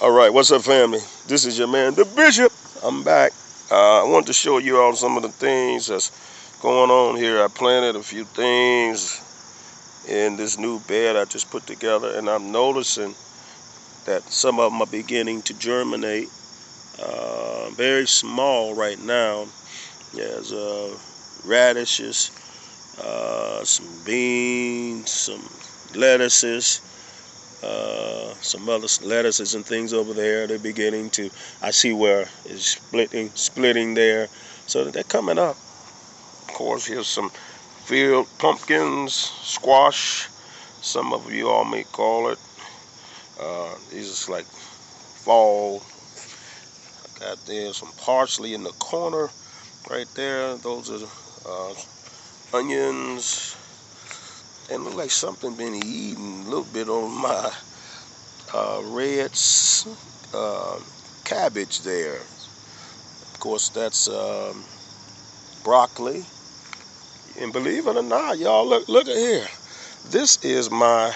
All right, what's up, family? This is your man, the Bishop. I'm back. I wanted to show you all some of the things that's going on here. I planted a few things in this new bed I just put together, and I'm noticing that some of them are beginning to germinate. Very small right now. There's radishes, some beans, some lettuces. Some other lettuces and things over there. They're beginning to. I see where it's splitting there. So they're coming up. Of course, here's some field pumpkins, squash. Some of you all may call it. These are like fall. Got there some parsley in the corner, right there. Those are onions. And look like something been eaten a little bit on my red cabbage there. Of course, that's broccoli. And believe it or not, y'all, look at here. This is my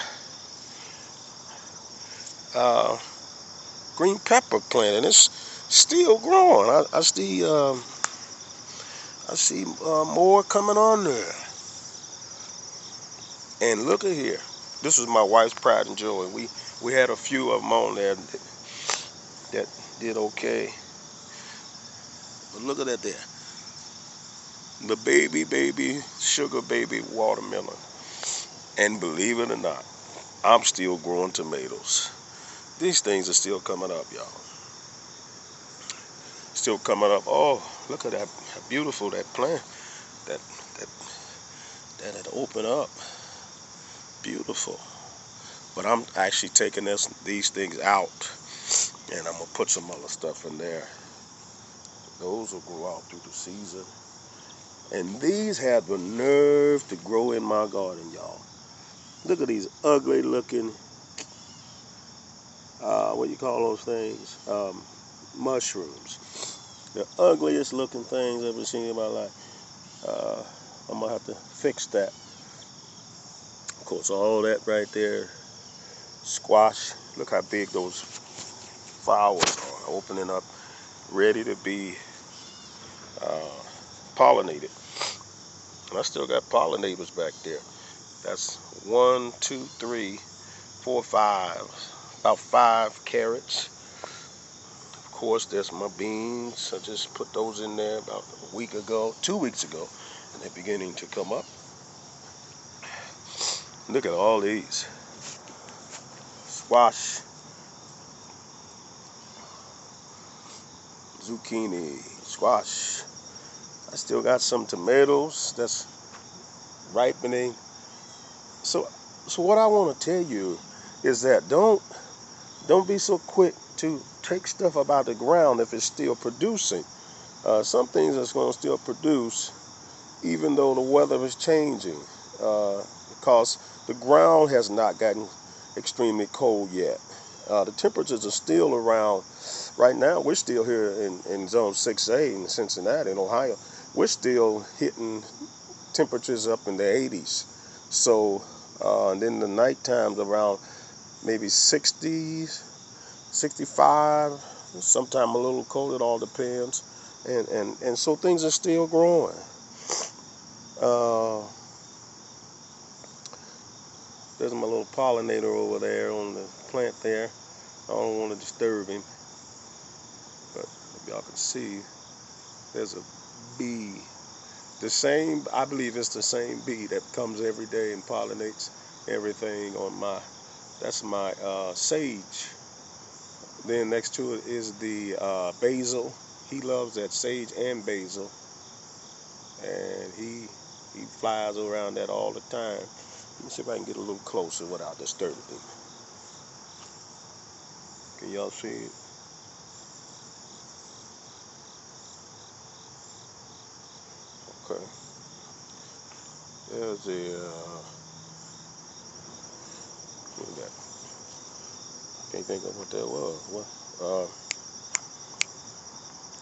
green pepper plant, and it's still growing. I see more coming on there. And look at here. This is my wife's pride and joy. We had a few of them on there that did okay. But look at that there. The baby sugar baby watermelon. And believe it or not, I'm still growing tomatoes. These things are still coming up, y'all. Still coming up. Oh, look at that, how beautiful that plant. That had opened up. Beautiful. But I'm actually taking these things out, and I'm gonna put some other stuff in there. Those will grow out through the season. And these have the nerve to grow in my garden, y'all. Look at these ugly looking, what do you call those things? Mushrooms. The ugliest looking things I've ever seen in my life. I'm gonna have to fix that. Of course, all that right there. Squash. Look how big those flowers are, opening up, ready to be pollinated. And I still got pollinators back there. That's 1, 2, 3, 4, 5. About 5 carrots. Of course, there's my beans. I just put those in there about a week ago, 2 weeks ago, and they're beginning to come up. Look at all these. Squash, zucchini, squash. I still got some tomatoes that's ripening. So what I want to tell you is that don't be so quick to take stuff up out of the ground if it's still producing. Some things are going to still produce even though the weather is changing, because the ground has not gotten extremely cold yet. The temperatures are still around. Right now, we're still here in zone 6A in Cincinnati, in Ohio. We're still hitting temperatures up in the 80s. So, and then the night times around maybe 60s, 65, sometime a little cold. It all depends. And so things are still growing. There's my little pollinator over there on the plant there. I don't want to disturb him, but if y'all can see, there's a bee. The same, I believe it's the same bee that comes every day and pollinates everything on that's my sage. Then next to it is the basil. He loves that sage and basil, and he flies around that all the time. Let me see if I can get a little closer without disturbing him. Can y'all see it? Okay. There's what is that? Can't think of what that was.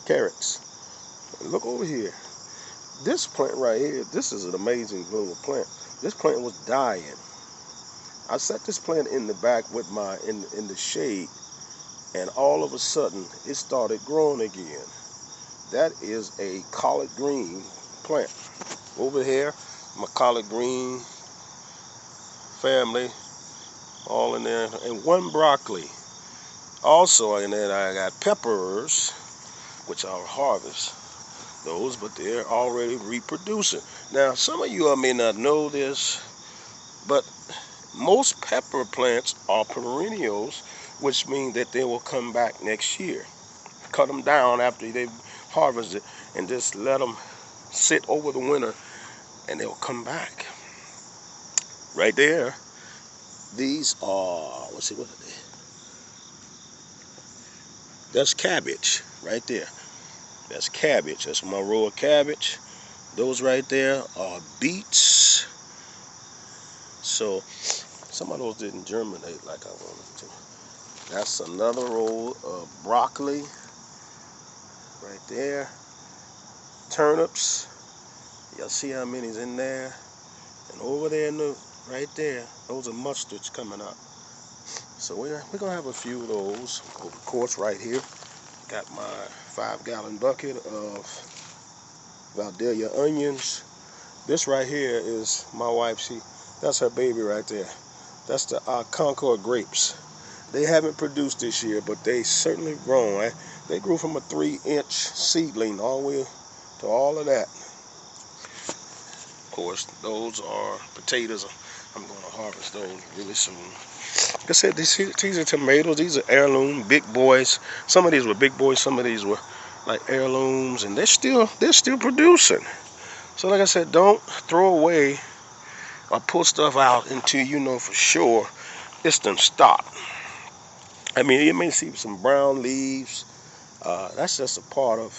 Carrots. And look over here. This plant right here, this is an amazing little plant. This plant was dying. I set this plant in the back with in the shade, and all of a sudden it started growing again. That is a collard green plant. Over here, my collard green family, all in there, and one broccoli. Also in there, I got peppers, which I'll harvest those, but they're already reproducing. Now, some of you may not know this, but most pepper plants are perennials, which means that they will come back next year. Cut them down after they've harvested and just let them sit over the winter and they'll come back. Right there, these are, let's see, what are they? That's cabbage right there. That's cabbage. That's my row of cabbage. Those right there are beets. So some of those didn't germinate like I wanted to. That's another row of broccoli right there. Turnips. Y'all see how many's in there? And over there, right there, those are mustards coming up. So we're gonna have a few of those. Of course, right here, got my 5-gallon bucket of Valdelia onions. This right here is my wife. That's her baby right there. That's the Concord grapes. They haven't produced this year, but they certainly grown. They grew from a 3-inch seedling all the way to all of that. Of course, those are potatoes. I'm going to harvest those really soon. Like I said, these are tomatoes. These are heirloom, big boys. Some of these were big boys. Some of these were like heirlooms, and they're still producing. So like I said, don't throw away or pull stuff out until you know for sure it's done stopped. I mean, you may see some brown leaves. That's just a part of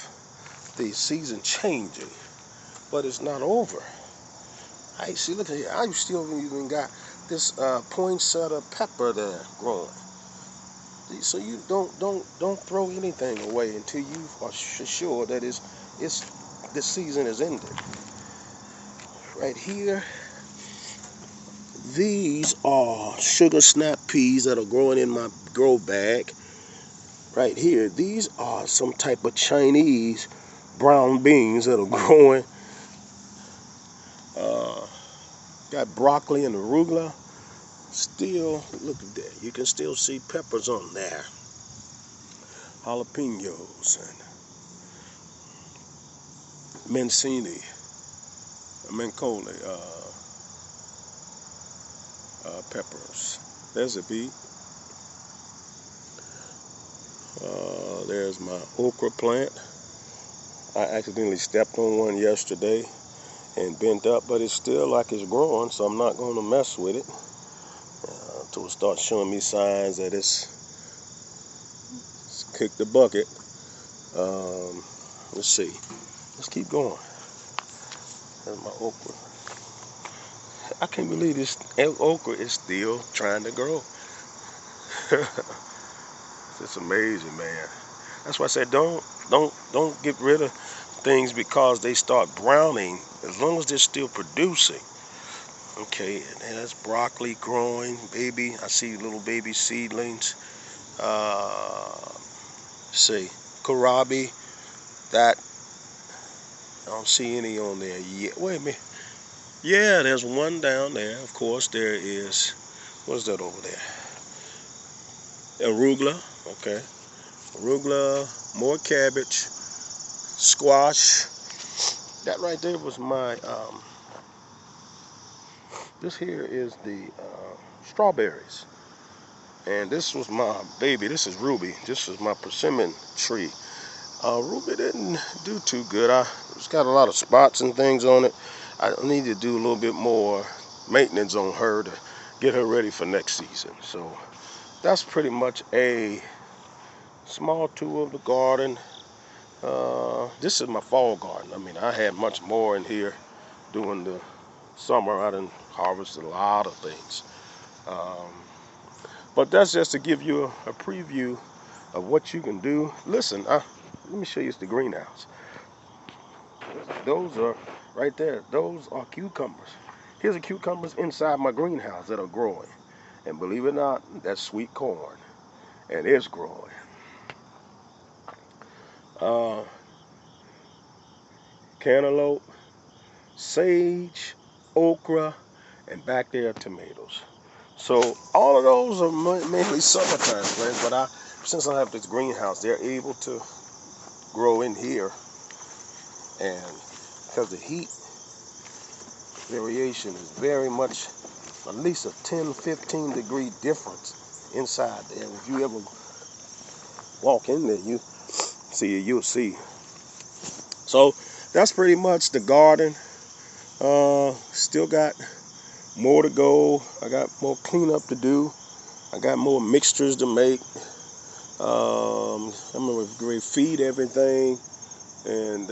the season changing, but it's not over. I see. Look at here. I still even got this poinsettia pepper there growing. So you don't throw anything away until you are sure that this season is ended. Right here, these are sugar snap peas that are growing in my grow bag. Right here, these are some type of Chinese brown beans that are growing. Got broccoli and arugula. Still, look at that. You can still see peppers on there. Jalapenos and Mancini, Mancoli peppers. There's a beet. There's my okra plant. I accidentally stepped on one yesterday and bent up, but it's still like it's growing, so I'm not going to mess with it until it starts showing me signs that it's kicked the bucket. Let's see. Let's keep going. There's my okra. I can't believe this okra is still trying to grow. It's amazing, man. That's why I said don't get rid of things because they start browning. As long as they're still producing. Okay, and that's broccoli growing, baby. I see little baby seedlings. See, kohlrabi. That I don't see any on there yet. Wait a minute. Yeah, there's one down there. Of course, there is. What's that over there? Arugula. Okay. Arugula, more cabbage, squash. That right there was my, this here is the strawberries. And this was my baby. This is Ruby. This is my persimmon tree. Ruby didn't do too good. It's got a lot of spots and things on it. I need to do a little bit more maintenance on her to get her ready for next season. So that's pretty much a small tour of the garden. This is my fall garden. I mean, I had much more in here during the summer. I done harvested a lot of things. But that's just to give you a preview of what you can do. Listen, let me show you the greenhouse. Those are right there. Those are cucumbers. Here's the cucumbers inside my greenhouse that are growing. And believe it or not, that's sweet corn. And it's growing. cantaloupe, sage, okra, and back there tomatoes. So all of those are mainly summertime plants, but since I have this greenhouse, they're able to grow in here, and because the heat variation is very much at least a 10-15 degree difference inside there. If you ever walk in there, you'll see. So that's pretty much the garden. Still got more to go. I got more cleanup to do. I got more mixtures to make. I'm gonna feed everything, and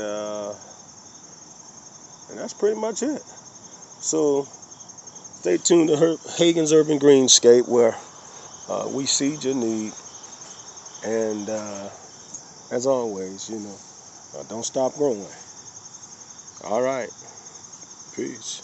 that's pretty much it. So stay tuned to Hagen's Urban Greenscape, where we seed your need, and as always, don't stop growing. All right, peace.